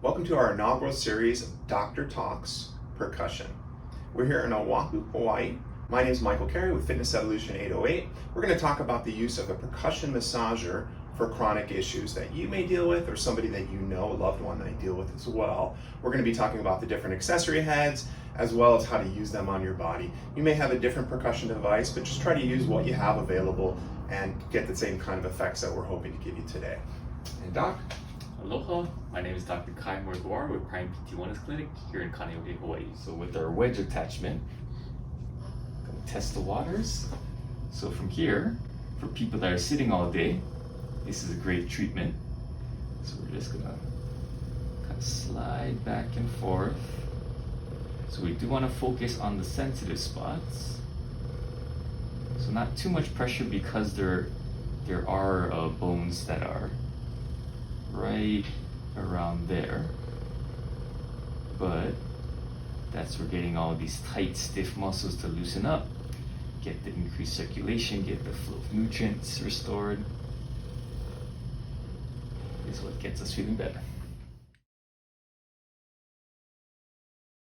Welcome to our inaugural series of Dr. Talks Percussion. We're here in Oahu, Hawaii. My name is Michael Carey with Fitness Evolution 808. We're going to talk about the use of a percussion massager for chronic issues that you may deal with or somebody that you know, a loved one, may deal with as well. We're going to be talking about the different accessory heads as well as how to use them on your body. You may have a different percussion device, but just try to use what you have available and get the same kind of effects that we're hoping to give you today. And Doc? Aloha, my name is Dr. Kai Moriguar with Prime PT Wellness Clinic here in Kaneohe, Hawaii. So with our wedge attachment, I'm going to test the waters. So from here, for people that are sitting all day, this is a great treatment. So we're just going to kind of slide back and forth. So we do want to focus on the sensitive spots. So not too much pressure because there are bones that are right around there, but that's we're getting all these tight, stiff muscles to loosen up, get the increased circulation, get the flow of nutrients restored. Is what gets us feeling better.